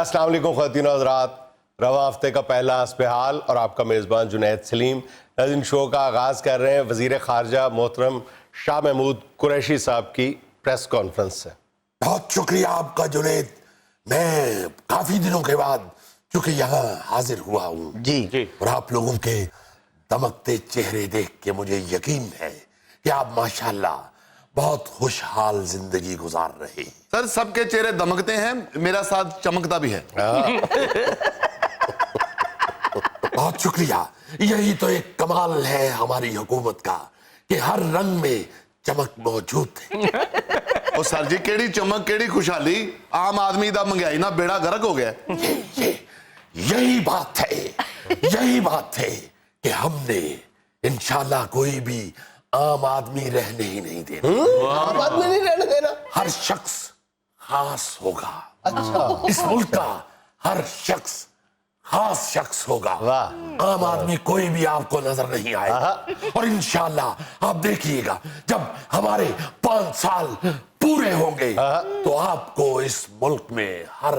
السلام علیکم خواتین و حضرات، رواں ہفتے کا پہلا حسب حال اور آپ کا میزبان جنید سلیم ناظرین شو کا آغاز کر رہے ہیں وزیر خارجہ محترم شاہ محمود قریشی صاحب کی پریس کانفرنس سے۔ بہت شکریہ آپ کا جنید، میں کافی دنوں کے بعد چونکہ یہاں حاضر ہوا ہوں جی اور آپ لوگوں کے دمکتے چہرے دیکھ کے مجھے یقین ہے کہ آپ ماشاءاللہ بہت خوشحال زندگی گزار رہے ہیں۔ سر سب کے چہرے دمکتے ہیں، میرا ساتھ چمکتا بھی ہے۔ بہت شکریہ، یہی تو ایک کمال ہے ہماری حکومت کا کہ ہر رنگ میں چمک موجود ہے۔ اور سر جی کیڑی چمک کیڑی خوشحالی، عام آدمی دا مہنگائی نہ بیڑا گرک ہو گیا۔ یہی بات ہے کہ ہم نے انشاءاللہ کوئی بھی عام آدمی رہنے ہی نہیں دینا۔ عام آدمی نہیں رہنے دینا؟ ہر شخص خاص ہوگا۔ اس ملک کا ہر شخص خاص شخص ہوگا۔ عام آدمی کوئی بھی آپ کو نظر نہیں آئے گا، اور انشاءاللہ آپ دیکھیے گا جب ہمارے 5 سال پورے ہوں گے تو آپ کو اس ملک میں ہر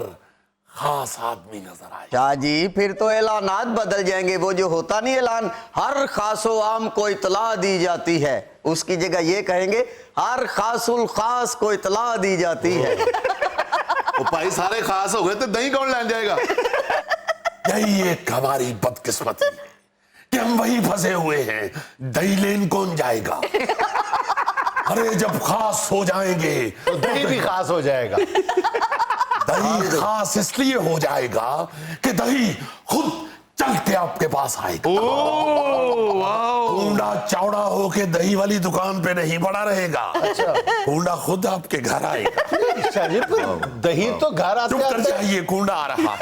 خاص آدمی نظر آئے گا۔ شاہ جی پھر تو اعلانات بدل جائیں گے، وہ جو ہوتا نہیں اعلان ہر خاص و عام کو اطلاع دی جاتی ہے، اس کی جگہ یہ کہیں گے ہر خاص الخاص کو اطلاع دی جاتی ہے۔ وہ بھائی سارے خاص ہو گئے تو دہی کون لین جائے گا؟ یہی ایک ہماری بدقسمتی ہے کہ ہم وہی پھنسے ہوئے ہیں، دہی لین کون جائے گا؟ ارے جب خاص ہو جائیں گے تو دہی بھی خاص ہو جائے گا۔ دہی خاص اس لیے ہو جائے گا کہ دہی خود چل کے آپ کے پاس آئے گا۔ کونڈا چوڑا ہو کے دہی والی دکان پہ نہیں پڑا رہے گا، کونڈا خود آپ کے گھر آئے گا۔ شاہ جی پھر دہی تو گھر آتے چپ کر جائیے، کونڈا آ رہا۔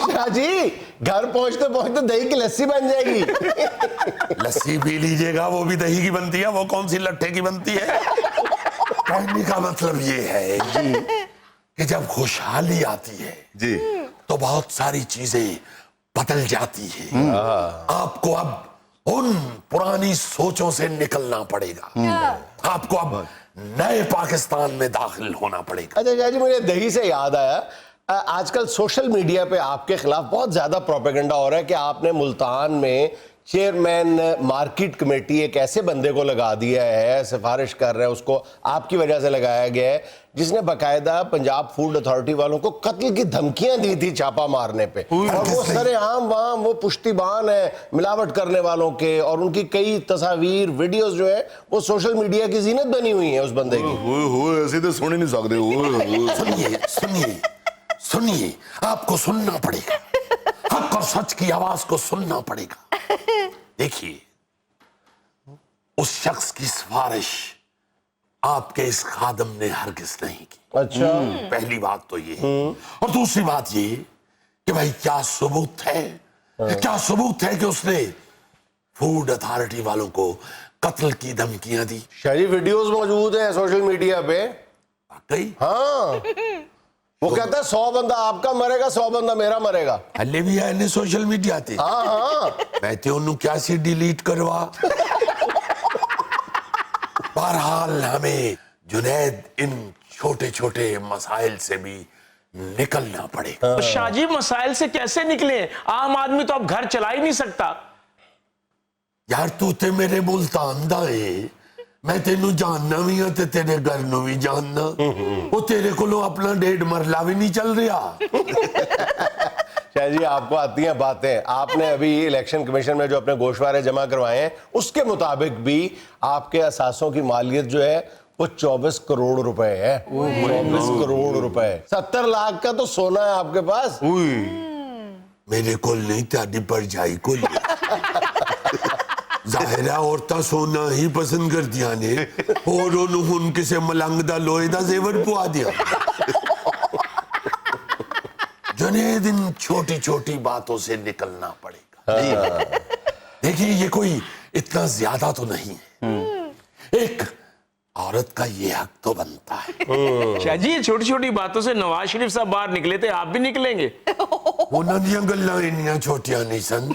شاہ جی گھر پہنچتے پہنچتے دہی کی لسی بن جائے گی۔ لسی پی لیجئے گا، وہ بھی دہی کی بنتی ہے، وہ کون سی لٹھے کی بنتی ہے؟ کہنے کا مطلب یہ ہے کہ جب خوشحالی آتی ہے جی تو بہت ساری چیزیں بدل جاتی ہیں۔ آپ کو اب ان پرانی سوچوں سے نکلنا پڑے گا، آپ کو اب نئے پاکستان میں داخل ہونا پڑے گا۔ اچھا شاہ جی مجھے دہی سے یاد آیا، آج کل سوشل میڈیا پہ آپ کے خلاف بہت زیادہ پروپیگنڈا ہو رہا ہے کہ آپ نے ملتان میں چیئرمین مارکیٹ کمیٹی ایک ایسے بندے کو لگا دیا ہے، سفارش کر رہے ہیں، اس کو آپ کی وجہ سے لگایا گیا ہے، جس نے باقاعدہ پنجاب فوڈ اتھارٹی والوں کو قتل کی دھمکیاں دی تھی چھاپا مارنے پہ، اور وہ سر عام وہاں وہ پشتیبان ہے ملاوٹ کرنے والوں کے، اور ان کی کئی تصاویر ویڈیوز جو ہے وہ سوشل میڈیا کی زینت بنی ہوئی ہیں اس بندے کی۔ ہوئے ایسے تو سن ہی نہیں سکتے۔ سنیے آپ کو سننا پڑے گا، حق اور سچ کی آواز کو سننا پڑے گا۔ دیکھیے اس شخص کی سفارش آپ کے اس خادم نے ہرگز نہیں کی۔ اچھا پہلی بات تو یہ، اور دوسری بات یہ کہ بھائی کیا ثبوت ہے کہ اس نے فوڈ اتھارٹی والوں کو قتل کی دھمکیاں دی؟ شاہ جی ویڈیوز موجود ہیں سوشل میڈیا پہ۔ واقعی؟ ہاں وہ کہتا ہے 100 بندہ آپ کا مرے گا، 100 بندہ میرا مرے گا۔ ہلے بھی آئے سوشل میڈیا تے؟ ہاں میں تے انہوں کیا سی ڈیلیٹ کروا۔ بہرحال ہمیں جنید ان چھوٹے چھوٹے مسائل سے بھی نکلنا پڑے گا۔ شاہ جی مسائل سے کیسے نکلیں؟ عام آدمی تو اب گھر چلا ہی نہیں سکتا۔ یار تو تے میرے ملتان دا ہے، میں تینوں جاننا بھی ہوں تے تیرے گھر نو بھی جاننا، وہ تیرے کو اپنا 1.5 مرلہ بھی نہیں چل رہا۔ شاہ جی آپ کو آتی ہیں باتیں، آپ نے ابھی الیکشن کمیشن میں جو اپنے گوشوارے جمع کروائے ہیں اس کے مطابق بھی آپ کے اثاثوں کی مالیت جو ہے وہ 24 کروڑ روپے ہے۔ 24 کروڑ روپے، 70 لاکھ کا تو سونا ہے آپ کے پاس۔ میرے کو نہیں تاڑی پر جائی کو ظاہرہ عورتہ سونا ہی پسند کر دیا نے، اور انہوں ان کسے ملنگ دا لوہے دا زیور پوا دیا۔ جنید ان چھوٹی چھوٹی باتوں سے نکلنا پڑے گا۔ دیکھیے یہ کوئی اتنا زیادہ تو نہیں ہے، ایک عورت کا یہ حق تو بنتا ہے۔ شاہ جی چھوٹی چھوٹی باتوں سے نواز شریف صاحب باہر نکلے تھے، آپ بھی نکلیں گے؟ انہوں نے گلہ انیاں چھوٹیاں نہیں سن۔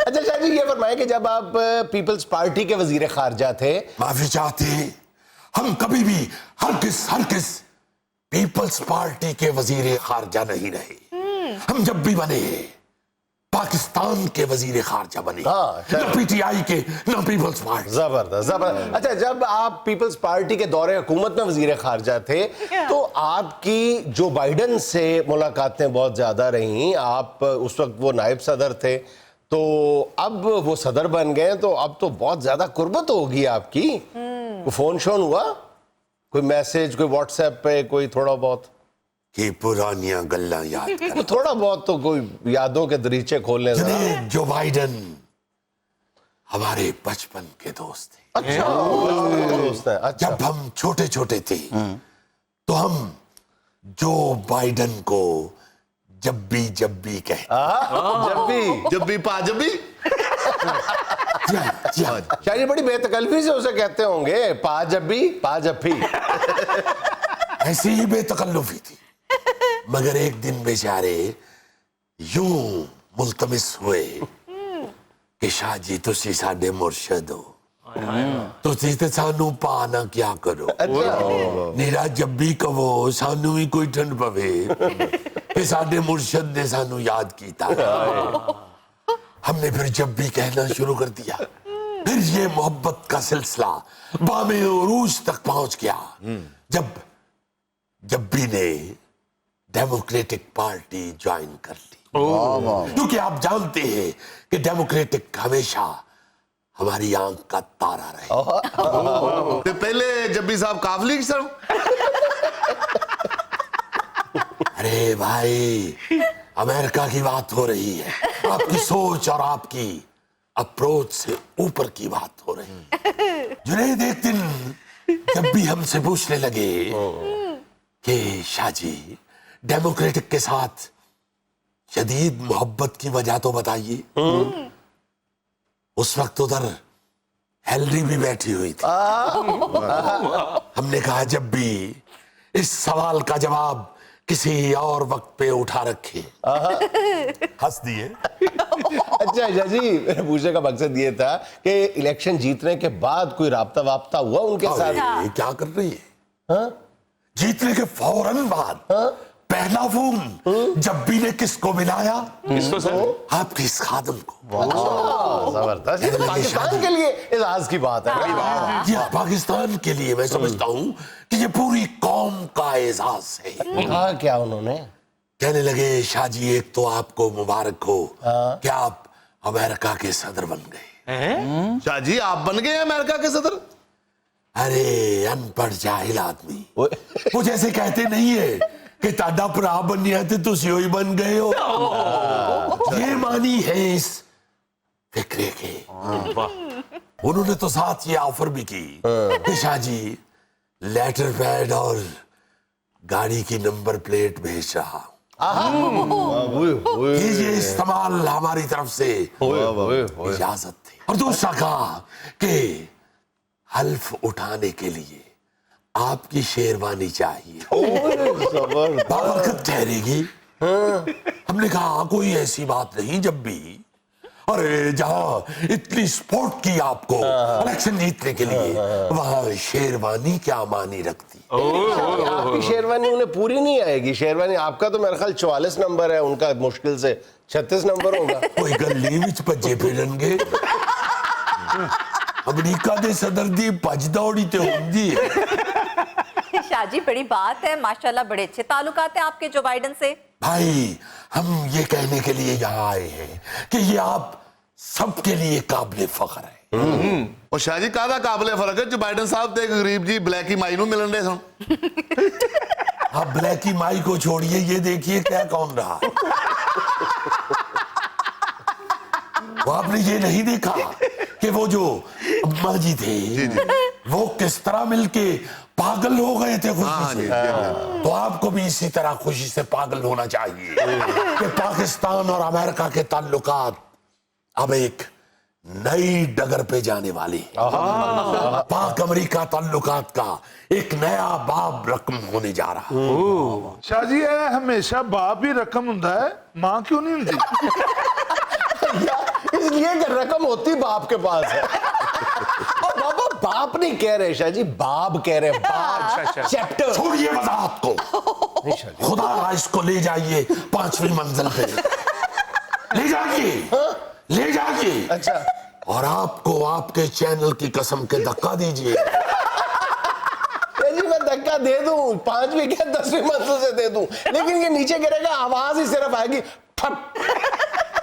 اچھا شاہ جی یہ فرمائیں کہ جب آپ پیپلز پارٹی کے وزیر خارجہ تھے، معافی چاہتے ہیں، ہم کبھی بھی ہرگز पीपल्स पार्टी के वजीर खारजा नहीं रहे, हम जब भी बने पाकिस्तान के वजीर खारजा बने, न पीटीआई के न पीपल्स पार्टी। जबरदस्त जबरदस्त। अच्छा, जब आप पीपल्स पार्टी के दौरे हुकूमत में वजीर खारजा थे तो आपकी जो बाइडन से मुलाकातें बहुत ज्यादा रहीं, आप उस वक्त वो नायब सदर थे, तो अब वो सदर बन गए तो अब तो बहुत ज्यादा कुर्बत होगी आपकी। कोई फोन शोन हुआ, कोई मैसेज, कोई व्हाट्सएप पे, कोई थोड़ा बहुत? कि पुरानियां गल्ला याद कर। थोड़ा बहुत तो कोई यादों के दरीचे खोलने जरा। जो बाइडन हमारे बचपन के दोस्त थे। अच्छा, दोस्त है। अच्छा, जब हम छोटे छोटे थे तो हम जो बाइडन को जब भी कहते, जब भी पा जब भी शायद ये बड़ी बेतकल्फी से उसे कहते होंगे, पा जब भी। ऐसी ही बेतकल्लुफी थी, मगर एक दिन बेचारे यूं मुल्तमिस हुए कि शाह जी तुसी साडे मुर्शद हो, तुसी ते सानू पाना क्या करो। नीरा जब भी कहो सानू भी कोई ठंड पवे कि साडे मुर्शद ने सानू याद कीता। हमने फिर जब भी कहना शुरू कर दिया, फिर ये मोहब्बत का सिलसिला बामे उरूज तक पहुंच गया जब भी ने डेमोक्रेटिक पार्टी ज्वाइन कर ली। क्योंकि आप जानते हैं कि डेमोक्रेटिक हमेशा हमारी आंख का तारा रहे। तो पहले जब भी साहब काफली सर। अरे भाई, अमेरिका की बात हो रही है, आपकी सोच और आपकी अप्रोच से ऊपर की बात हो रही है। जुनैद एक दिन जब भी हमसे पूछने लगे कि शाह जी डेमोक्रेटिक के साथ शदीद मोहब्बत की वजह तो बताइए। उस वक्त उधर हेलरी भी बैठी हुई थी। हमने कहा जब भी इस सवाल का जवाब किसी और वक्त पे उठा रखे। हंस दिए। अच्छा शाह जी, मेरे पूछने का मकसद ये था कि इलेक्शन जीतने के बाद कोई राब्ता वाब्ता हुआ उनके साथ? ये क्या कर रही है? जीतने के फौरन बाद पहला फोन जब भी ने किसको मिलाया? किसको सर? आपके इस खादम को। जबरदस्त, ये तो पाकिस्तान के लिए इजाज की बात है। ये पाकिस्तान के लिए मैं समझता हूँ कि ये पूरी कौम का एजाज है। कहा क्या उन्होंने? कहने लगे शाह जी एक तो आपको मुबारक हो कि आप अमेरिका के सदर बन गए। शाह जी आप बन गए अमेरिका के सदर? अरे अनपढ़ जाहिल आदमी, वो जैसे कहते नहीं है कि ताड़ा भरा बनिया ते तुसी ही बन गए हो। ये मानी है इस फिक्रे के। उन्होंने तो साथ ये ऑफर भी की कि शाह जी लेटर पैड और गाड़ी की नंबर प्लेट भेज रहा, ये इस्तेमाल हमारी तरफ से इजाजत थी। और दूसरा कहा कि हल्फ उठाने के लिए आपकी शेरवानी चाहिए, बावरकत ठहरेगी। हमने कहा कोई ऐसी बात नहीं जब भी, अरे जहां इतनी सपोर्ट की आपको इलेक्शन जीतने के लिए, वहां शेरवानी क्या मानी रखती। आपकी शेरवानी उन्हें पूरी नहीं आएगी। शेरवानी आपका तो मेरे ख्याल 44 नंबर है, उनका मुश्किल से 36 नंबर होगा। कोई गली विच भज्जे फिरनगे। अमेरिका दे सदर दी भज दौड़ी ते होंदी है। शाह जी बड़ी बात है, माशाल्लाह बड़े अच्छे ताल्लुकात हैं आपके जो बाइडन से। भाई हम ये कहने के लिए यहाँ आए हैं कि ये आप सबके लिए काबिल फख्र है। और शाह जी कादा काबिल फर्क है जो बाइडन साहब ते गरीब जी ब्लैकी माई नू मिलन दे सन। आप ब्लैकी माई को छोड़िए, ये देखिए क्या कौन रहा। वो आपने ये नहीं देखा कि वो जो अम्मा जी थे वो किस तरह मिलके पागल हो गए थे खुशी से। तो आपको भी इसी तरह खुशी से पागल होना चाहिए कि पाकिस्तान और अमेरिका के ताल्लुकात अब एक नई डगर पे जाने वाली है। पाक अमेरिका ताल्लुकात का एक नया बाब रकम होने जा रहा है। शाह जी ये हमेशा बाप ही रकम हुंदा है, मां क्यों नहीं हुंदी? इसलिए कि रकम होती बाप के पास है। और बाबा बाप नहीं कह रहे शाह जी, बाब कह रहे हैं, बाब चैप्टर। छोड़िए वजाहत को, खुदा ना इसको ले जाइए 5वीं मंजिल पे, ले जाइए अच्छा, और आपको आपके चैनल की कसम के धक्का दीजिए। जी मैं धक्का दे दूं, 5वीं क्या 10वीं मंजिल से दे दूं, लेकिन ये नीचे गिरेगा, आवाज ही सिर्फ आएगी ठप।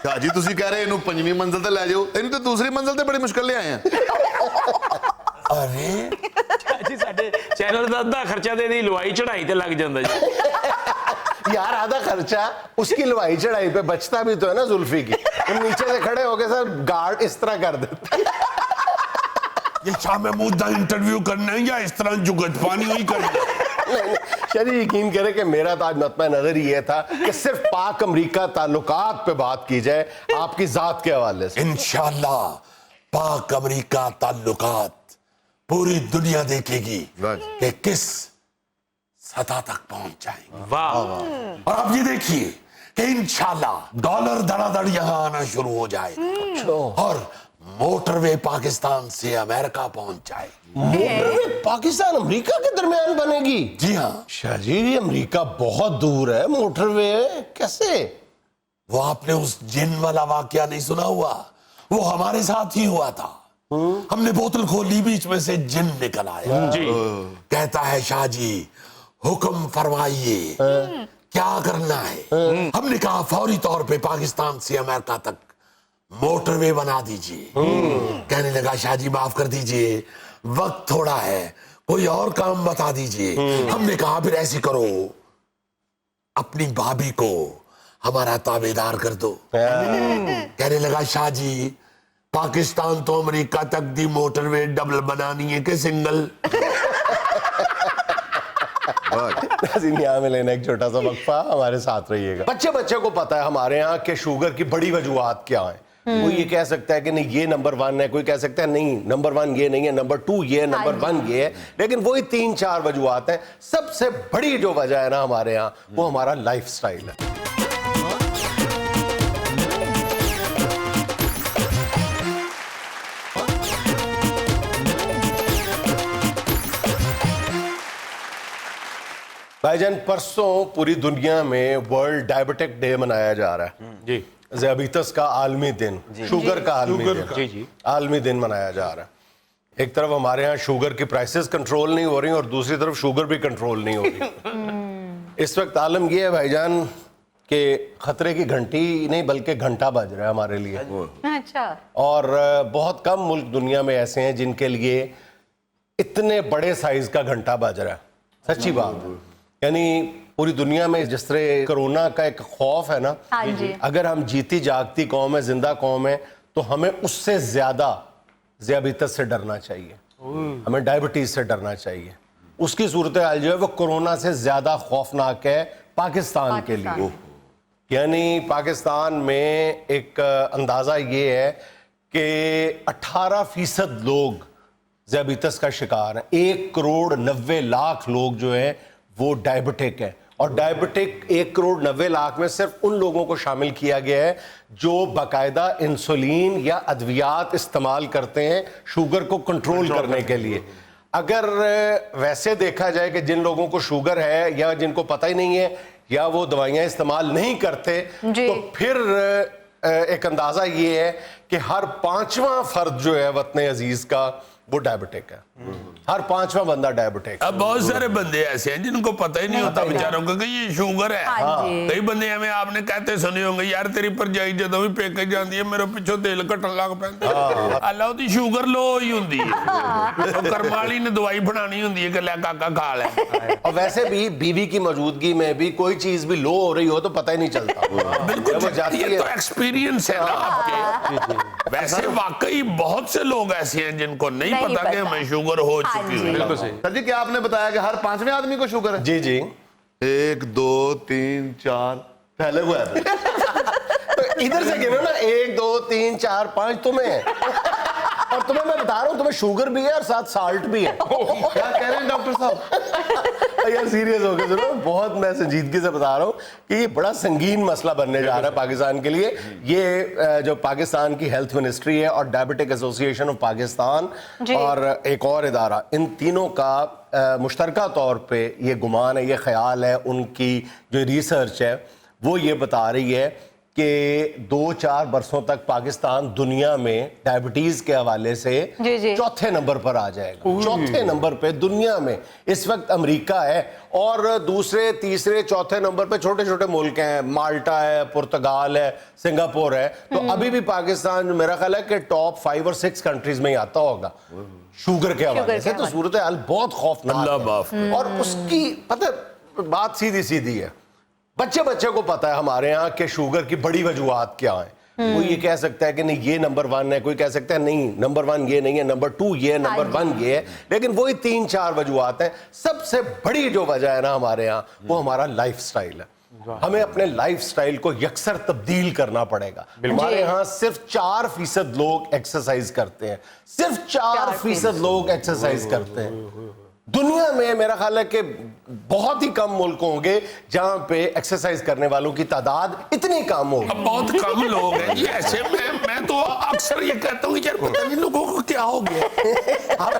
शाह जी ਤੁਸੀਂ ਕਹਿ ਰਹੇ ਇਹਨੂੰ 5ਵੀਂ ਮੰਜ਼ਲ ਤੇ ਲੈ ਜਾਓ, ਇਹਨੂੰ ਤਾਂ ਦੂਸਰੀ ਮੰਜ਼ਲ ਤੇ ਬੜੀ ਮੁਸ਼ਕਲ ਲੈ ਆਏ ਆ। अरे ਜੀ ਸਾਡੇ ਚੈਨਲ ਦਾ ਅੱਧਾ ਖਰਚਾ ਤੇ ਇਹਦੀ ਲਵਾਈ ਚੜਾਈ ਤੇ ਲੱਗ ਜਾਂਦਾ ਜੀ। यार आधा खर्चा उसकी लवाई चढ़ाई पे बचता भी तो है ना जुल्फी की, तुम नीचे से खड़े होके सर गार्ड इस तरह कर देते। ये शाह महमूद का इंटरव्यू करना है या इस तरह जुगत पानी हुई करना है? शरीर यकीन करे कि मेरा तो आज मतमा नजर ये था कि सिर्फ पाक अमरीका ताल्लुकात पे बात की जाए आपकी जात के हवाले से। इंशाल्लाह पाक अमरीका ताल्लुकात पूरी दुनिया देखेगी कि किस सतह तक पहुंच जाएंगे। वाह, और अब ये देखिए कि इंशाल्लाह डॉलर धड़ाधड़ यहाँ आना शुरू हो जाए और मोटरवे पाकिस्तान से अमेरिका पहुंच जाए। मोटरवे पाकिस्तान अमेरिका के दरमियान बनेगी? जी हाँ, शाह जी ये अमेरिका बहुत दूर है, मोटरवे कैसे? वो आपने उस जिन वाला वाकया नहीं सुना हुआ? वो हमारे साथ ही हुआ था। हमने बोतल खोली, बीच में से जिन निकल आया। जी कहता है शाह जी हुक्म फरमाइए क्या करना है। हमने कहा फौरी तौर पे पाकिस्तान से अमेरिका तक मोटरवे बना दीजिए। कहने लगा शाह जी माफ कर दीजिए, वक्त थोड़ा है, कोई और काम बता दीजिए। हमने कहा फिर ऐसी करो, अपनी भाभी को हमारा ताबेदार कर दो। कहने लगा शाह जी पाकिस्तान तो अमेरिका तक दी मोटरवे डबल बनानी है कि सिंगल? यहाँ में लेना एक छोटा सा वक्फा, हमारे साथ रहिएगा। बच्चे बच्चे को पता है हमारे यहाँ के शुगर की बड़ी वजूहात क्या है। कोई ये कह सकता है कि नहीं ये नंबर 1 है, कोई कह सकता है नहीं नंबर 1 ये नहीं है, नंबर 2 ये है, नंबर 1 ये है, लेकिन वही 3-4 वजूहात हैं। सबसे बड़ी जो वजह है ना हमारे यहाँ, वो हमारा लाइफ स्टाइल है। भाईजान परसों पूरी दुनिया में वर्ल्ड डायबिटिक डे मनाया जा रहा है। जी ज़ियाबीतस का आलमी दिन, शुगर का आलमी दिन, जी आलमी दिन मनाया जा रहा है। एक तरफ हमारे यहाँ शुगर की प्राइसेस कंट्रोल नहीं हो रही और दूसरी तरफ शुगर भी कंट्रोल नहीं हो रही। इस वक्त आलम ये है भाईजान कि खतरे की घंटी नहीं बल्कि घंटा बज रहा है हमारे लिए। अच्छा, और बहुत कम मुल्क दुनिया में ऐसे हैं जिनके लिए इतने बड़े साइज का घंटा बज रहा है। सच्ची बात है, यानी पूरी दुनिया में जिस तरह कोरोना का एक खौफ है ना, हाँ जी, अगर हम जीती जागती कौम है, जिंदा कौम है, तो हमें उससे ज्यादा ज़ियाबीतस से डरना चाहिए, हमें डायबिटीज से डरना चाहिए। उसकी सूरत हाल जो है वो कोरोना से ज्यादा खौफनाक है पाकिस्तान के लिए। यानी पाकिस्तान में एक अंदाजा ये है कि 18% लोग ज़ियाबीतस का शिकार हैं। 1,90,00,000 लोग जो हैं वो डायबिटिक है, और डायबिटिक 1,90,00,000 में सिर्फ उन लोगों को शामिल किया गया है जो बाकायदा इंसुलिन या अद्वियात इस्तेमाल करते हैं शुगर को कंट्रोल करने के लिए। अगर वैसे देखा जाए कि जिन लोगों को शुगर है या जिनको पता ही नहीं है या वो दवाइयां इस्तेमाल नहीं करते, तो फिर एक अंदाजा ये है कि हर 5वां फर्द जो है वतन अजीज का वो डायबिटिक है। हर 5वां बंदा डायबिटिक। अब बहुत सारे बंदे ऐसे हैं जिनको पता ही नहीं होता बेचारों को कि ये शुगर है। कई बंदे हमें आपने कहते सुने होंगे यार तेरी परजाई जदों भी पेके जाती है मेरे पिछों तेल घटन लग पैंदा। अल्लाह ओदी शुगर लो ही हुंदी है, तो कर्म वाली ने दवाई बनानी हुंदी है कि ले काका खा ले। और वैसे भी बीवी की मौजूदगी में भी कोई चीज भी लो हो रही हो तो पता ही नहीं चलता। बिल्कुल वो जाती ये है। तो एक्सपीरियंस है ना आपके। वैसे वाकई बहुत से लोग ऐसे हैं जिनको नहीं पता कि हमें शुगर हो चुकी है। बिल्कुल सही। सर जी क्या आपने बताया कि हर 5वें आदमी को शुगर है? जी जी 1 2 3 4 फैले हुए हैं। तो इधर से गिनो ना 1 2 3 4 5 तुम्हें है। और तुम्हें मैं बता रहा हूँ तुम्हें शुगर भी है और साथ साल्ट भी है। क्या कह रहे हैं डॉक्टर साहब? यार सीरियस हो गए सुनो, बहुत मैं संजीदगी से बता रहा हूँ कि ये बड़ा संगीन मसला बनने जा रहा है पाकिस्तान के लिए। ये जो पाकिस्तान की हेल्थ मिनिस्ट्री है और डायबिटिक एसोसिएशन ऑफ पाकिस्तान और एक और इदारा, इन तीनों का मुश्तरका तौर पे ये गुमान है, ये ख्याल है, उनकी जो रिसर्च है वो ये बता रही है कि 2-4 बरसों तक पाकिस्तान दुनिया में डायबिटीज के हवाले से चौथे नंबर पर आ जाएगा। चौथे नंबर पे दुनिया में इस वक्त अमेरिका है और दूसरे तीसरे चौथे नंबर पे छोटे छोटे मुल्क हैं, माल्टा है, पुर्तगाल है, सिंगापुर है। तो अभी भी पाकिस्तान मेरा ख्याल है कि टॉप 5 और 6 कंट्रीज में ही आता होगा शुगर के हवाले से। तो सूरत हाल बहुत खौफनाक है और उसकी पता बात सीधी सीधी है, बच्चे बच्चे को पता है हमारे यहाँ कि शुगर की बड़ी वजूहात क्या है। कोई ये कह सकता है कि नहीं ये नंबर 1 है, कोई कह सकता है नहीं नंबर 1 ये नहीं है, नंबर 2 ये है, नंबर 1 ये है, लेकिन वही 3-4 वजूहात हैं। सबसे बड़ी जो वजह है ना हमारे यहाँ वो हमारा लाइफस्टाइल है। हमें अपने लाइफस्टाइल को यकसर तब्दील करना पड़ेगा। हमारे यहाँ सिर्फ 4% लोग एक्सरसाइज करते हैं, सिर्फ 4% लोग एक्सरसाइज करते हैं। दुनिया में मेरा ख्याल है कि बहुत ही कम मुल्क होंगे जहां पे एक्सरसाइज करने वालों की तादाद इतनी कम होगी। अब बहुत कम लोग हैं जी ऐसे। मैं तो अक्सर ये कहता हूँ कि यार पता नहीं लोगों को क्या हो गया, आप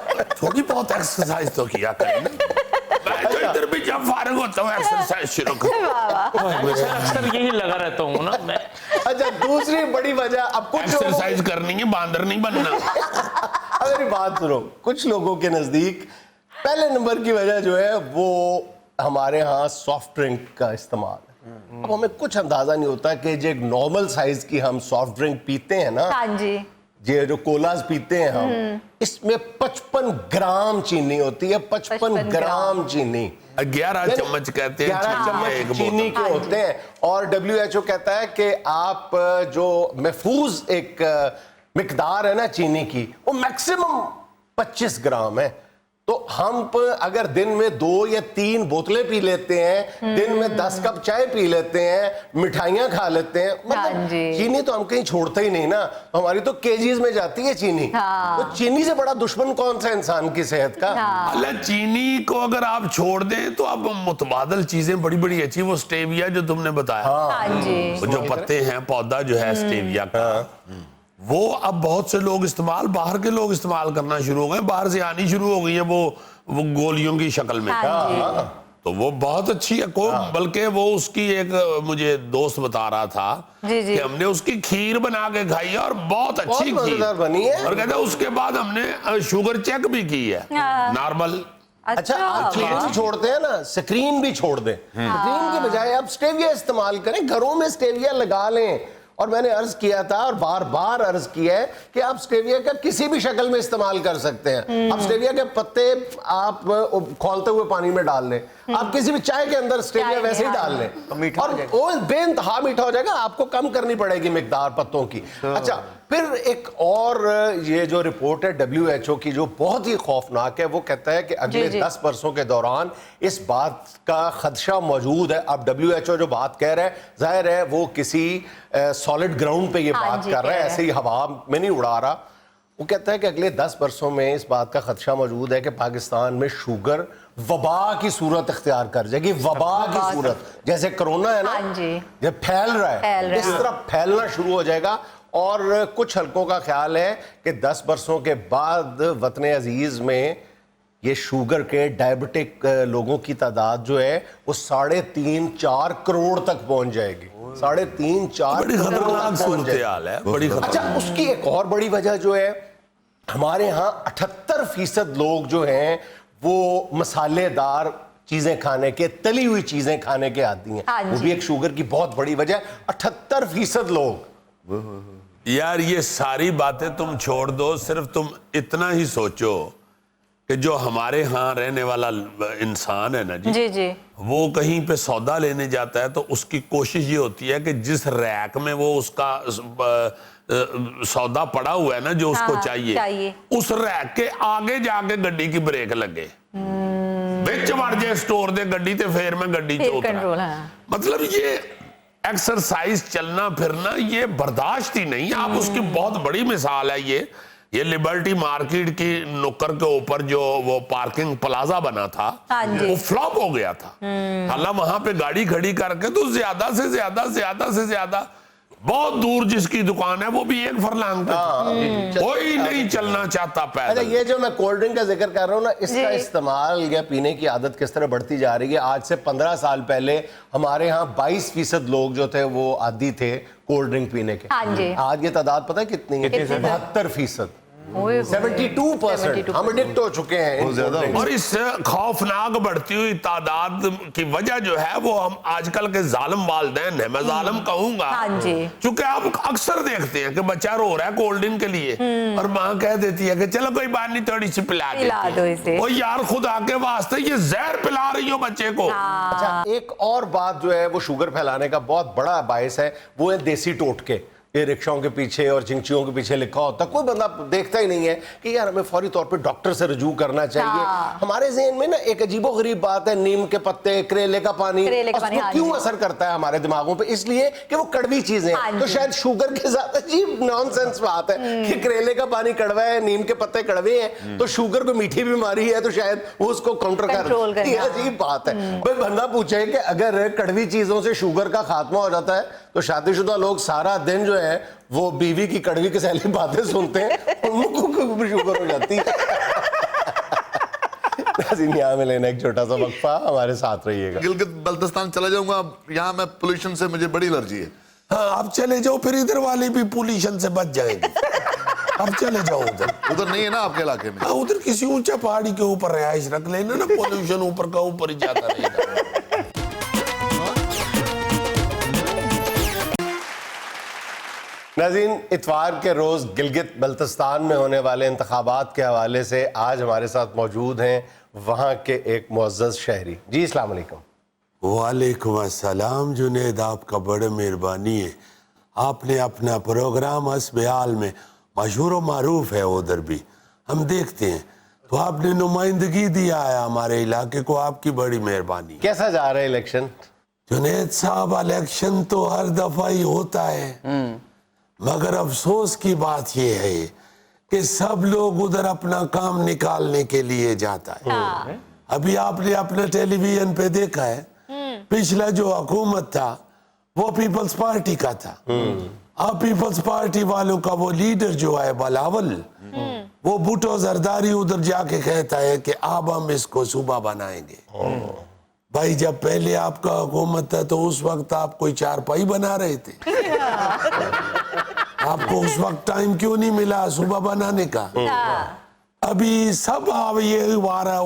थोड़ी बहुत एक्सरसाइज तो किया करें। मैं तो इधर भी जब फारिग होता हूँ एक्सरसाइज शुरू कर, अक्सर यही लगा रहता हूँ ना मैं। अच्छा, दूसरी बड़ी वजह, अब कुछ एक्सरसाइज करनी है, बांदर नहीं बनना। अगर बात सुनो, कुछ लोगों के नजदीक पहले नंबर की वजह जो है वो हमारे यहाँ सॉफ्ट ड्रिंक का इस्तेमाल है। अब हमें कुछ अंदाजा नहीं होता कि जो एक नॉर्मल साइज की हम सॉफ्ट ड्रिंक पीते हैं ना, हाँ जी, ये जो कोलाज पीते हैं हम, इसमें 55 ग्राम चीनी होती है। 55 ग्राम चीनी, 11 चम्मच कहते हैं 11 चम्मच चीनी के होते हैं। और WHO कहता है कि आप जो महफूज एक मिकदार है ना चीनी की, वो मैक्सिमम 25 ग्राम है। तो हम अगर दिन में 2 या 3 बोतलें पी लेते हैं, दिन में 10 कप चाय पी लेते हैं, मिठाइयाँ खा लेते हैं, मतलब चीनी तो हम कहीं छोड़ते ही नहीं ना। हमारी तो केजीज में जाती है चीनी। तो चीनी से बड़ा दुश्मन कौन सा इंसान की सेहत का? अल्लाह, चीनी को अगर आप छोड़ दें तो अब मुतबादल चीजें बड़ी बड़ी अच्छी, वो स्टेविया जो तुमने बताया, वो जो पत्ते हैं, पौधा जो है स्टेविया का, वो अब बहुत से लोग इस्तेमाल, बाहर के लोग इस्तेमाल करना शुरू हो गए, बाहर से आनी शुरू हो गई है वो गोलियों की शक्ल में। तो वो बहुत अच्छी है। बल्कि वो उसकी एक मुझे दोस्त बता रहा था कि हमने उसकी खीर बना के खाई है और बहुत अच्छी खीर बनी है। और कहते उसके बाद हमने शुगर चेक भी की है नॉर्मल। अच्छा, आप चीनी छोड़ते हैं ना, स्क्रीन भी छोड़ दें। स्क्रीन के बजाय आप स्टेविया इस्तेमाल करें, घरों में स्टेविया लगा लें। और मैंने अर्ज किया था और बार बार अर्ज किया है कि आप स्टेविया का किसी भी शक्ल में इस्तेमाल कर सकते हैं। आप स्टेविया के पत्ते आप खौलते हुए पानी में डाल लें, आप किसी भी चाय के अंदर स्टेविया वैसे ही डाल लें और वो बेइंतहा मीठा हो जाएगा। आपको कम करनी पड़ेगी मिकदार पत्तों की। अच्छा, फिर एक और ये जो रिपोर्ट है WHO की जो बहुत ही खौफनाक है, वो कहता है कि अगले 10 वर्षों के दौरान इस बात का खदशा मौजूद है। अब WHO जो बात कह रहा है, जाहिर है वो किसी सॉलिड ग्राउंड पे ये बात कर रहा है, ऐसे ही हवा में नहीं उड़ा रहा। वो कहता है कि अगले 10 वर्षों में इस बात का खदशा मौजूद है कि पाकिस्तान में शुगर वबा की सूरत इख्तियार कर जाएगी। वबा की सूरत, जैसे कोरोना है ना, जब फैल रहा है इस तरह फैलना शुरू हो जाएगा। और कुछ हलकों का ख्याल है कि 10 वर्षों के बाद वतन अजीज में ये शुगर के डायबिटिक लोगों की तादाद जो है वो 3.5-4 करोड़ तक पहुंच जाएगी। 3.5-4 बड़ी खतरनाक सूरत हाल है, बड़ी खतरनाक। अच्छा, उसकी एक और बड़ी वजह जो है, हमारे यहाँ 78% लोग जो हैं वो मसालेदार चीजें खाने के, तली हुई चीजें खाने के आदी हैं। वो भी एक शुगर की बहुत बड़ी वजह है। 78% लोग। यार ये सारी बातें तुम छोड़ दो, सिर्फ तुम इतना ही सोचो कि जो हमारे यहाँ रहने वाला इंसान है ना जी, वो कहीं पे सौदा लेने जाता है तो उसकी कोशिश ये होती है कि जिस रैक में वो उसका सौदा पड़ा हुआ है ना, जो उसको चाहिए, उस रैक के आगे जाके गड्डी की ब्रेक लगे, बिच वड़ जाए स्टोर दे गड्डी ते फिर मैं गड्डी च उतरा। मतलब ये एक्सरसाइज, चलना फिरना, ये बर्दाश्त ही नहीं। आप उसकी बहुत बड़ी मिसाल है ये یہ لبرٹی مارکیٹ کی نکر کے اوپر جو وہ پارکنگ پلازا بنا تھا ہاں جی۔ وہ فلاپ ہو گیا تھا. حالانکہ وہاں پہ گاڑی کھڑی کر کے تو زیادہ سے زیادہ بہت دور جس کی دکان ہے وہ بھی 1 فرلانگ پہ کوئی نہیں چلنا چاہتا اچھا، پیدل. یہ جو میں کولڈ ڈرنک کا ذکر کر رہا ہوں نا، اس کا استعمال یا پینے کی عادت کس طرح بڑھتی جا رہی ہے. آج سے 15 سال پہلے ہمارے ہاں 22% لوگ جو تھے وہ عادی تھے کولڈ ڈرنک پینے کے. ہاں جی۔ آج یہ تعداد پتہ ہے کتنی ہے؟ 72%. 72% ہم ایڈکٹ ہو چکے ہیں. اور اس خوفناک بڑھتی ہوئی تعداد کی وجہ جو ہے وہ ہم آج کل کے ظالم والدین ہیں. میں ظالم کہوں گا ہاں جی۔ چونکہ آپ اکثر دیکھتے ہیں کہ بچہ رو رہا ہے کولڈ ڈرنک کے لیے اور ماں کہہ دیتی ہے کہ چلو کوئی بات نہیں تھوڑی سی پلا دو اسے. وہ یار خدا کے واسطے یہ زہر پلا رہی ہو بچے کو. اچھا، ایک اور بات جو ہے وہ شوگر پھیلانے کا بہت بڑا باعث ہے، وہ ہے دیسی ٹوٹکے. یہ رکشاؤں کے پیچھے اور جنگچیوں کے پیچھے لکھا ہوتا ہے، کوئی بندہ دیکھتا ہی نہیں ہے کہ یار ہمیں فوری طور پہ ڈاکٹر سے رجوع کرنا چاہیے. ہمارے ذہن میں نا ایک عجیب و غریب بات ہے، نیم کے پتے، کریلے کا پانی. کیوں اثر کرتا ہے ہمارے دماغوں پہ؟ اس لیے کہ وہ کڑوی چیزیں ہیں. تو شاید شوگر کے ساتھ عجیب نان سینس بات ہے کہ کریلے کا پانی کڑوا ہے، نیم کے پتے کڑوے ہیں، تو شوگر کو میٹھی بیماری ہے تو شاید وہ اس کو کاؤنٹر کر. یہ عجیب بات ہے. بھائی بندہ پوچھے کہ اگر کڑوی چیزوں سے شوگر کا خاتمہ ہو جاتا ہے تو شادی شدہ لوگ سارا دن جو ہے وہ بیوی کی کڑوی کے سیلی باتیں سنتے ہیں، ان کو شوگر ہو جاتی ہے. ناظرین، یہاں میں لینا ایک چھوٹا سا وقفہ، ہمارے ساتھ رہیے گا. گلگت بلتستان چلا جاؤں گا، یہاں میں پولوشن سے مجھے بڑی الرجی ہے. ہاں آپ چلے جاؤ، پھر ادھر والے بھی پولوشن سے بچ جائیں گے. اب چلے جاؤ ادھر نہیں ہے نا آپ کے علاقے میں؟ ادھر کسی اونچا پہاڑی کے اوپر رہائش رکھ لینا نا، پولوشن اوپر کا اوپر ہی جاتا رہے گا. ناظرین، اتوار کے روز گلگت بلتستان میں ہونے والے انتخابات کے حوالے سے آج ہمارے ساتھ موجود ہیں وہاں کے ایک معزز شہری. جی السلام علیکم. وعلیکم السلام جنید، آپ کا بڑے مہربانی ہے. آپ نے اپنا پروگرام حسب حال میں مشہور و معروف ہے، ادھر بھی ہم دیکھتے ہیں، تو آپ نے نمائندگی دیا ہے ہمارے علاقے کو، آپ کی بڑی مہربانی. کیسا جا رہا ہے الیکشن؟ جنید صاحب، الیکشن تو ہر دفعہ ہی ہوتا ہے، مگر افسوس کی بات یہ ہے کہ سب لوگ ادھر اپنا کام نکالنے کے لیے جاتا ہے. ابھی آپ نے اپنا ٹیلی ویژن پہ دیکھا ہے، پچھلا جو حکومت تھا وہ پیپلز پارٹی کا تھا. اب پیپلز پارٹی والوں کا وہ لیڈر جو ہے بلاول، وہ بھٹو زرداری ادھر جا کے کہتا ہے کہ اب ہم اس کو صوبہ بنائیں گے. بھائی جب پہلے آپ کا حکومت تھا تو اس وقت آپ کوئی چارپائی بنا رہے تھے؟ آپ کو اس وقت ٹائم کیوں نہیں ملا صوبہ بنانے کا؟ ابھی سب یہ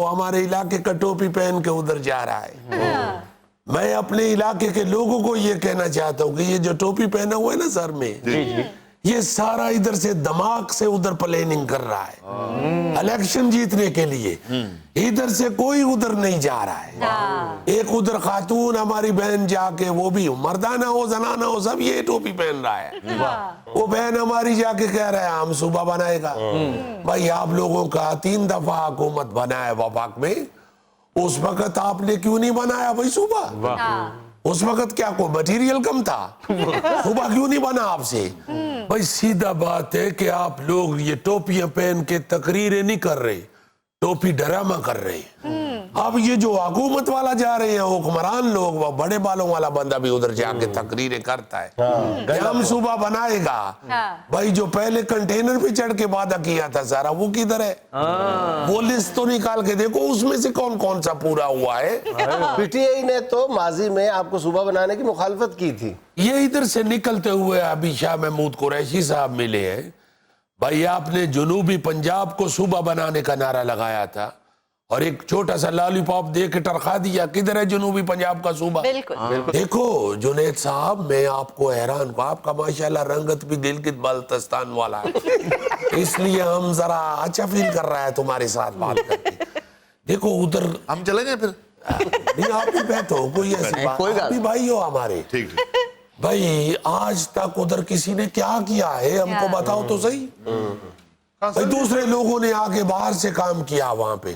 ہمارے علاقے کا ٹوپی پہن کے ادھر جا رہا ہے. میں اپنے علاقے کے لوگوں کو یہ کہنا چاہتا ہوں کہ یہ جو ٹوپی پہنا ہوا ہے نا سر میں، یہ سارا ادھر سے دماغ سے ادھر پلاننگ کر رہا ہے الیکشن جیتنے کے لیے. ادھر سے کوئی ادھر نہیں جا رہا ہے. ایک ادھر خاتون ہماری بہن جا کے، وہ بھی مردانہ ہو زنانہ ہو سب یہ ٹوپی پہن رہا ہے، وہ بہن ہماری جا کے کہہ رہا ہے ہم صوبہ بنائے گا. بھائی آپ لوگوں کا 3 دفعہ حکومت بنا ہے وفاق میں، اس وقت آپ نے کیوں نہیں بنایا بھائی صوبہ؟ اس وقت کیا کوئی مٹیریل کم تھا؟ صوبہ کیوں نہیں بنا آپ سے؟ بھائی سیدھا بات ہے کہ آپ لوگ یہ ٹوپیاں پہن کے تقریریں نہیں کر رہے، ٹوپی ڈرامہ کر رہے ہیں. اب یہ جو حکومت والا جا رہے ہیں حکمران لوگ، وہ بڑے بالوں والا بندہ بھی ادھر جا کے تقریریں کرتا ہے کہ ہم صوبہ بنائے گا. بھائی جو پہلے کنٹینر پہ چڑھ کے وعدہ کیا تھا سارا وہ کدھر ہے؟ وہ لسٹ تو نکال کے دیکھو اس میں سے کون کون سا پورا ہوا ہے. پی ٹی آئی نے تو ماضی میں آپ کو صوبہ بنانے کی مخالفت کی تھی. یہ ادھر سے نکلتے ہوئے ابھی شاہ محمود قریشی صاحب ملے ہیں. بھائی آپ نے جنوبی پنجاب کو صوبہ بنانے کا نعرہ لگایا تھا اور ایک چھوٹا سا لالی پاپ دے کے ٹرخا دیا. کدھر ہے جنوبی پنجاب کا صوبہ؟ دیکھو جنید صاحب، میں آپ کو حیران کو، آپ کا ماشاءاللہ رنگت بھی گلگت بلتستان والا ہے، اس لیے ہم ذرا اچھا فیل کر رہا ہے تمہارے ساتھ بات کر کے. دیکھو ادھر ہم چلیں گے پھر؟ نہیں آپ بھی بیٹھو، کوئی ایسی بات نہیں، بھائی ہو ہمارے. ٹھیک. بھائی آج تک ادھر کسی نے کیا کیا ہے ہم کو بتاؤ تو صحیح. بھائی دوسرے لوگوں نے آگے باہر سے کام کیا، وہاں پہ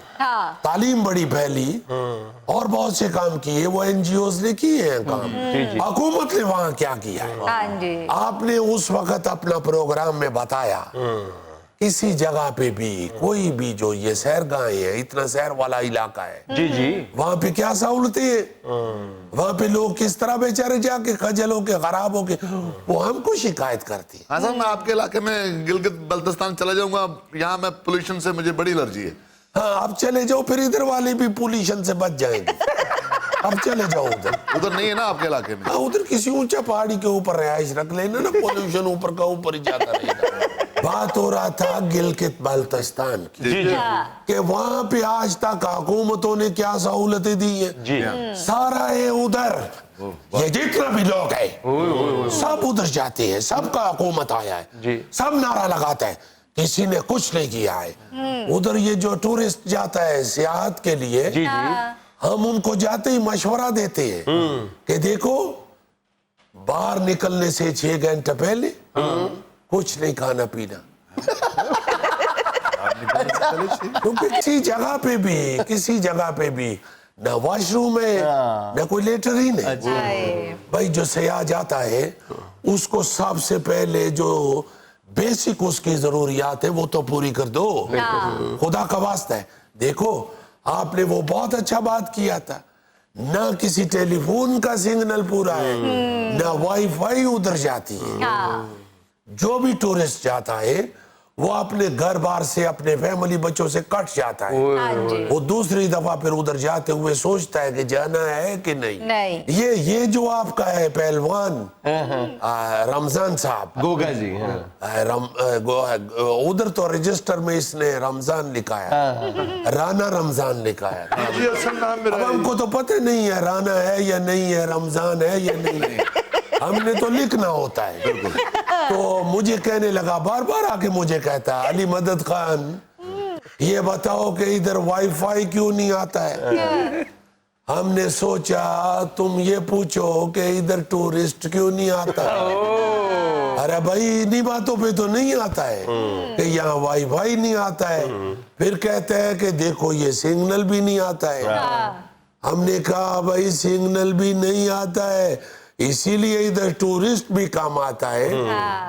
تعلیم بڑی پھیلی اور بہت سے کام کیے، وہ این جی اوز نے کیے ہیں کام. حکومت نے وہاں کیا کیا ہے؟ آپ نے اس وقت اپنا پروگرام میں بتایا किसी जगह पे भी कोई भी जो ये सैरगाह है, इतना सैर वाला इलाका है, जी जी वहां पे क्या सहूलतें हैं, वहां पे लोग किस तरह बेचारे जाके खजल होके खराब होके वो हमको शिकायत करती है। हाँ साहब, मैं आपके इलाके में गिलगित बल्तिस्तान चला जाऊंगा, यहाँ मैं पोल्यूशन से मुझे बड़ी एलर्जी है। हाँ, आप चले जाओ, फिर इधर वाले भी पोल्यूशन से बच जाएंगे। अब चले जाओ उधर। उधर नहीं है ना आपके इलाके में? हाँ, उधर किसी ऊंचा पहाड़ी के ऊपर रिहाइश रख लेना ना, पोल्यूशन ऊपर का ऊपर ही जाता रहेगा। बात हो रहा था गिलगित बाल्टिस्तान की, जी जी कि वहां पे आज तक हुकूमतों ने क्या सहूलतें दी हैं, जी सारा है उधर। ये जितना भी लोग है सब उधर जाते हैं, सबका हुकूमत आया है, जी। सब नारा लगाता है, किसी ने कुछ नहीं किया है। उधर ये जो टूरिस्ट जाता है सियाहत के लिए, जी जी हम उनको जाते ही मशवरा देते हैं कि देखो, बाहर निकलने से 6 घंटे पहले कुछ नहीं खाना पीना। तो किसी जगह पे भी ना वॉशरूम है, ना कोई लेटरिन है। भाई जो सयाह जाता है उसको सबसे पहले जो बेसिक उसकी जरूरियात है वो तो पूरी कर दो, खुदा का वास्ता है। देखो, आपने वो बहुत अच्छा बात किया था, ना किसी टेलीफोन का सिग्नल पूरा है, ना वाईफाई उधर जाती है। जो भी टूरिस्ट जाता है वो अपने घर बार से, अपने फैमिली बच्चों से कट जाता है। वो दूसरी दफा फिर उधर जाते हुए सोचता है कि जाना है कि नहीं। ये जो आपका है पहलवान रमजान साहब गोगा जी, उधर तो रजिस्टर में इसने रमजान लिखा है, राणा रमजान लिखा है। जी असल नाम अब मेरा हमको तो पता नहीं है राणा है या नहीं है, रमजान है या नहीं है, हमने तो लिखना होता है। तो मुझे कहने लगा, बार बार आके मुझे कहता है, अली मदद खान ये बताओ कि इधर वाईफाई क्यों नहीं आता है। हमने सोचा तुम ये पूछो कि इधर टूरिस्ट क्यों नहीं आता। अरे भाई, इन्हीं बातों पे तो नहीं आता है कि यहाँ वाईफाई नहीं आता है। फिर कहते हैं कि देखो ये सिग्नल भी नहीं आता है। हमने कहा भाई सिग्नल भी नहीं आता है, इसीलिए इधर टूरिस्ट भी कम आता है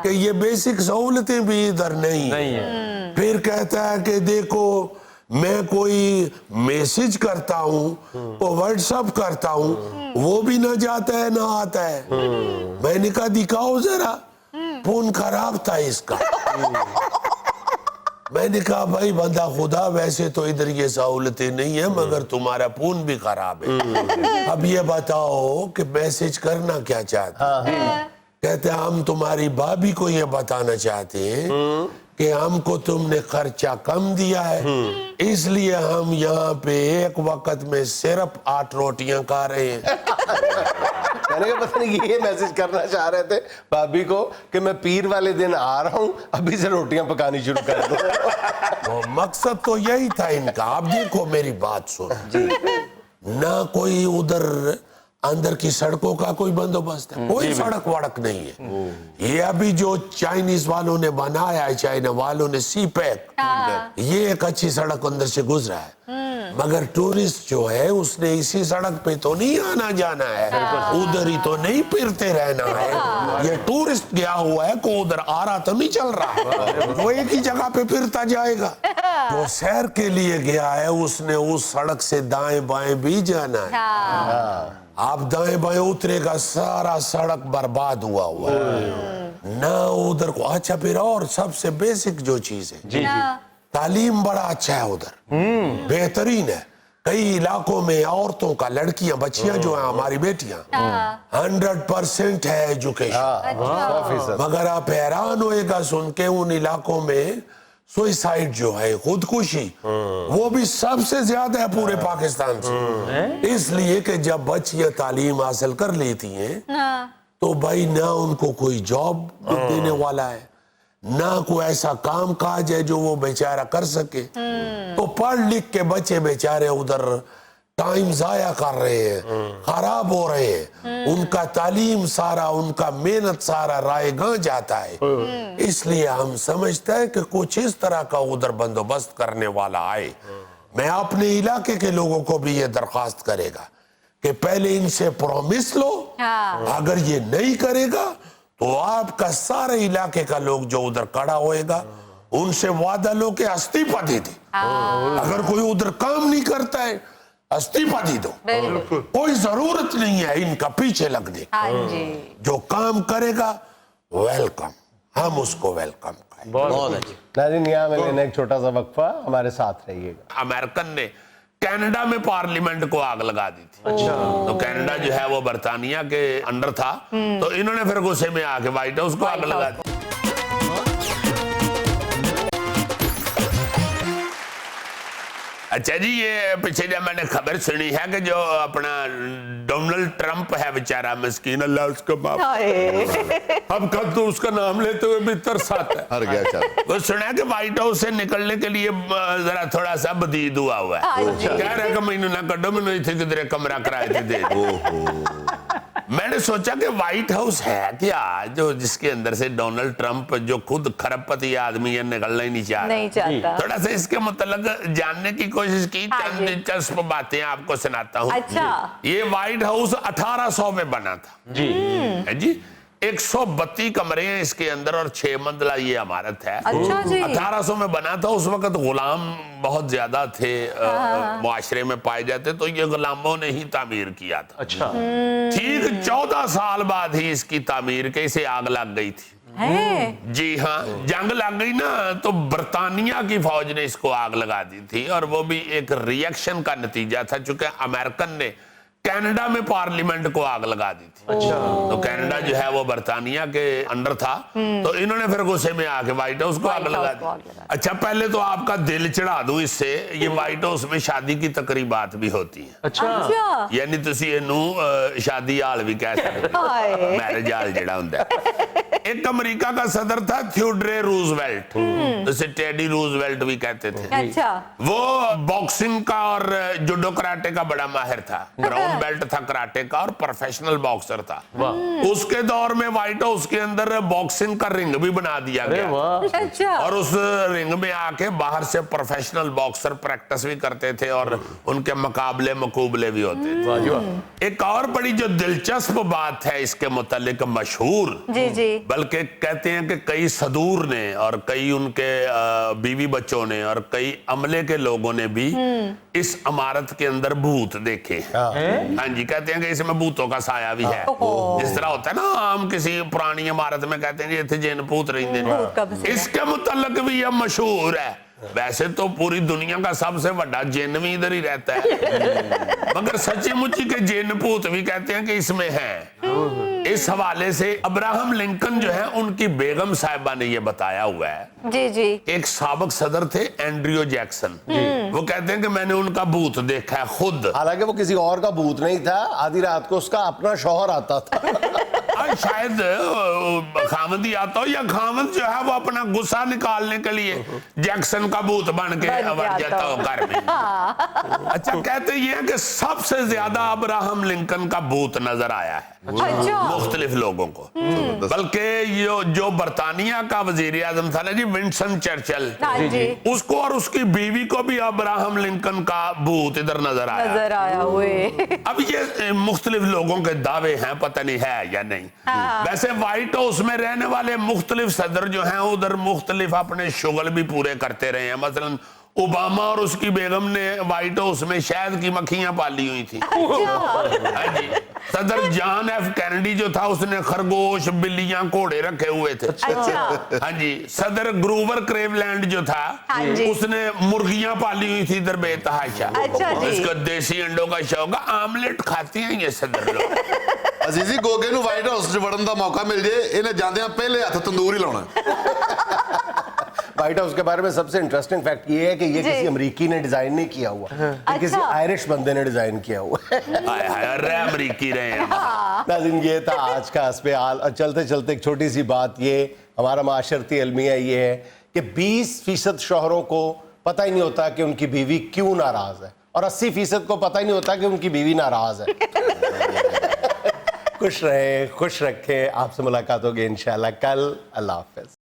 कि ये बेसिक सहूलतें भी इधर नहीं है। फिर कहता है कि देखो, मैं कोई मैसेज करता हूँ, वो व्हाट्सएप करता हूँ, वो भी ना जाता है ना आता है। मैंने कहा दिखाओ जरा, फोन खराब था इसका। मैंने कहा भाई बंदा खुदा, वैसे तो इधर ये सहूलतें नहीं है, मगर तुम्हारा फोन भी खराब है। अब ये बताओ कि मैसेज करना क्या चाहते हैं। कहते हैं हम तुम्हारी भाभी को ये बताना चाहते हैं कि हमको तुमने खर्चा कम दिया है, इसलिए हम यहाँ पे एक वक्त में सिर्फ 8 रोटियां खा रहे हैं। मैंने कहा पता नहीं ये मैसेज करना चाह रहे थे भाभी को कि मैं पीर वाले दिन आ रहा हूँ, अभी से रोटियां पकानी शुरू कर दो। तो मकसद तो यही था इनका। अब देखो मेरी बात सुनो, ना कोई उधर अंदर की सड़कों का कोई बंदोबस्त है, कोई सड़क वड़क नहीं है। ये अभी जो चाइनीज वालों ने बनाया है, चाइना वालों ने सी पैक, ये एक अच्छी सड़क अंदर से गुजरा है। मगर टूरिस्ट जो है उसने इसी सड़क पे तो नहीं आना जाना है, उधर ही तो नहीं फिरते रहना है। ये टूरिस्ट गया हुआ है को उधर आ रहा तो नहीं चल रहा है, वो एक ही जगह पे फिरता जाएगा। जो सैर के लिए गया है उसने उस सड़क से दाएं बाएं भी जाना है। आप दाएं बाएं उतरेगा, सारा सड़क बर्बाद हुआ है ना उधर को। अच्छा, फिर और सबसे बेसिक जो चीज है, जी तालीम बड़ा अच्छा है उधर, बेहतरीन है। कई इलाकों में औरतों का, लड़कियां, बच्चियां जो है हमारी बेटियां, 100% है एजुकेशन। मगर आप हैरान होएगा सुन के, उन इलाकों में सुइसाइड जो है, खुदकुशी, वो भी सबसे ज्यादा है पूरे पाकिस्तान से। इसलिए कि जब बच्चियां तालीम हासिल कर लेती हैं तो भाई ना उनको कोई जॉब देने वाला है, ना कोई ऐसा काम काज है जो वो बेचारा कर सके। तो पढ़ लिख के बच्चे बेचारे उधर टाइम जाया कर रहे हैं, खराब हो रहे हैं, उनका तालीम सारा, उनका मेहनत सारा रायगां जाता है। इसलिए हम समझते हैं कि कुछ इस तरह का उधर बंदोबस्त करने वाला आए। मैं अपने इलाके के लोगों को भी ये दरख्वास्त करेगा कि पहले इनसे प्रॉमिस लो, अगर ये नहीं करेगा तो आपका सारे इलाके का लोग जो उधर खड़ा होएगा उनसे वादा लो कि इस्तीफा दे दे। अगर कोई उधर काम नहीं करता है इस्तीफा दे दो, बिल्कुल। कोई जरूरत नहीं है इनका पीछे लगने की। हाँ जी। जो काम करेगा वेलकम, हम उसको वेलकम करें। बहुत अच्छी। नाज़रीन, यहाँ में लेना एक छोटा सा वक्फा, हमारे साथ रहिएगा। अमेरिकन ने कनाडा में पार्लियामेंट को आग लगा दी थी। अच्छा। तो कनाडा जो है वो बर्तानिया के अंडर था, तो इन्होंने फिर गुस्से में आके व्हाइट हाउस को आग लगा दी। अच्छा जी, ये पीछे जब मैंने खबर सुनी है कि जो अपना डोनाल्ड ट्रंप है बेचारा मिस्कीन, अल्लाह उसको माफ, अब कब तो उसका नाम लेते हुए भी तरस आता है। हर गया चल। वो सुना है कि व्हाइट हाउस से निकलने के लिए जरा थोड़ा सा बदीद हुआ है। कह रहा है कि मैंने ना कड्डो, मैंने इतने किधरे कमरा किराए पे दे दो। मैंने सोचा कि व्हाइट हाउस है क्या जो जिसके अंदर से डोनाल्ड ट्रंप जो खुद खरबपति आदमी है निकलना ही नहीं चाहता। थोड़ा सा इसके मतलब जानने की कोशिश की, चंद दिलचस्प बातें आपको सुनाता हूँ। अच्छा। ये व्हाइट हाउस 1800 में बना था जी। है जी, 132 कमरे हैं इसके अंदर और 6 मंजिला ये इमारत है। अच्छा जी। 1800 में बना था। उस वक्त गुलाम बहुत ज्यादा थे, मुआशरे में पाए जाते, तो ये गुलामों ने ही तामीर किया था। अच्छा। ठीक 14 साल बाद ही इसकी तामीर के इसे आग लग गई थी। है? जी हाँ, जंग लग गई ना, तो बर्तानिया की फौज ने इसको आग लगा दी थी, और वो भी एक रिएक्शन का नतीजा था, चूंकि अमेरिकन ने कनाडा में पार्लियामेंट को आग लगा दी थी। अच्छा। तो कनाडा जो है वो बर्तानिया के अंडर था, तो इन्होंने फिर गुस्से में आके व्हाइट हाउस को आग लगा दी। अच्छा, पहले तो आपका दिल चढ़ा दूं इससे, ये व्हाइट हाउस में शादी की तकरीबात भी होती है। अच्छा। यानी तुसी इन्हू शादी हाल भी कह सकते हो, मैरिज हाल जेड़ा हुंदा है। एक अमेरिका का सदर था थियोडोर रूजवेल्ट, जिसे टेडी रूजवेल्ट भी कहते थे। अच्छा। वो बॉक्सिंग का और जुडो कराटे का बड़ा माहिर था, ब्राउन बेल्ट था कराटे का और प्रोफेशनल बॉक्सर था। उसके दौर में व्हाइट हाउस के अंदर बॉक्सिंग का रिंग भी बना दिया गया। अच्छा। और उस रिंग में आके बाहर से प्रोफेशनल बॉक्सर प्रैक्टिस भी करते थे और उनके मुकाबले मकूबले भी होते थे। एक और बड़ी जो दिलचस्प बात है इसके मुतालिक मशहूर, जी जी, बल्कि कहते हैं कि कई सदूर ने और कई उनके बीवी बच्चों ने और कई अमले के लोगों ने भी इस इमारत के अंदर भूत देखे हैं। हाँ जी, कहते हैं कि इसमें भूतों का साया भी है। जिस तरह होता है ना, हम किसी पुरानी इमारत में कहते हैं जी जिन भूत रहते हैं, इसके मुतालिक भी यह मशहूर है। वैसे तो पूरी दुनिया का सबसे बड़ा जिन भी इधर ही रहता है, मगर सच्ची मुच्ची के जिन भूत भी कहते हैं कि इसमें है। इस हवाले से अब्राहम लिंकन जो है, उनकी बेगम साहिबा ने यह बताया हुआ है। जी जी। एक साबिक सदर थे एंड्रयू जैक्सन, वो कहते हैं कि मैंने उनका भूत देखा है खुद। हालांकि वो किसी और का भूत नहीं था, आधी रात को उसका अपना शौहर आता था। शायद खामदी आता हो, या खामद जो है वो अपना गुस्सा निकालने के लिए जैक्सन का भूत बन के बढ़ जाता हो घर में। अच्छा, कहते ये है कि सबसे ज्यादा अब्राहम लिंकन का भूत नजर आया है मुख्तलिफ लोगों को, बल्कि जो बर्तानिया का वजीर आजम था ना जी, विंस्टन चर्चिल, उसको और उसकी बीवी को भी अब्राहम लिंकन का भूत इधर नजर आया हुए। अब ये मुख्तलिफ लोगों के दावे हैं, पता नहीं है या नहीं। वैसे व्हाइट हाउस में रहने वाले मुख्तलिफ सदर जो हैं उधर मुख्तलिफ अपने शुगल भी पूरे करते रहे हैं। मसलन ओबामा और उसकी बेगम ने व्हाइट हाउस में शहद की मक्खियां पाली हुई थी। हाँ जी। सदर जॉन एफ कैनेडी जो था, उसने खरगोश, बिल्लियां, घोड़े रखे हुए थे। हाँ जी। सदर ग्रूवर क्लेवलैंड जो था, उसने मुर्गियां पाली हुई थी इधर बेतहाशा। इसको देसी अंडों का शौक, आमलेट खाते हैं ये सदर लोग। अजीजी गोगे ਨੂੰ ਵਾਈਟ ਹਾਊਸ 'ਚ ਵੜਨ ਦਾ ਮੌਕਾ ਮਿਲ ਜੇ, ਇਹਨੇ ਜਾਂਦਿਆਂ ਪਹਿਲੇ ਹੱਥ ਤੰਦੂਰ ਹੀ ਲਾਉਣਾ। व्हाइट हाउस के बारे में सबसे इंटरेस्टिंग फैक्ट ये है कि ये किसी अमरीकी ने डिजाइन नहीं किया हुआ, ये किसी आयरिश बंदे ने डिजाइन किया हुआ है। अमरीकी रहे हैं। नाज़रीन, ये था आज का हस्बे हाल। और चलते चलते एक छोटी सी बात, ये हमारा माशरती अलमिया ये है कि 20% शौहरों को पता ही नहीं होता कि उनकी बीवी क्यों नाराज है, और 80% को पता ही नहीं होता कि उनकी बीवी नाराज है। खुश रहे, खुश रखे। आपसे मुलाकात होगी इंशाल्लाह कल। अल्लाह हाफ़िज़।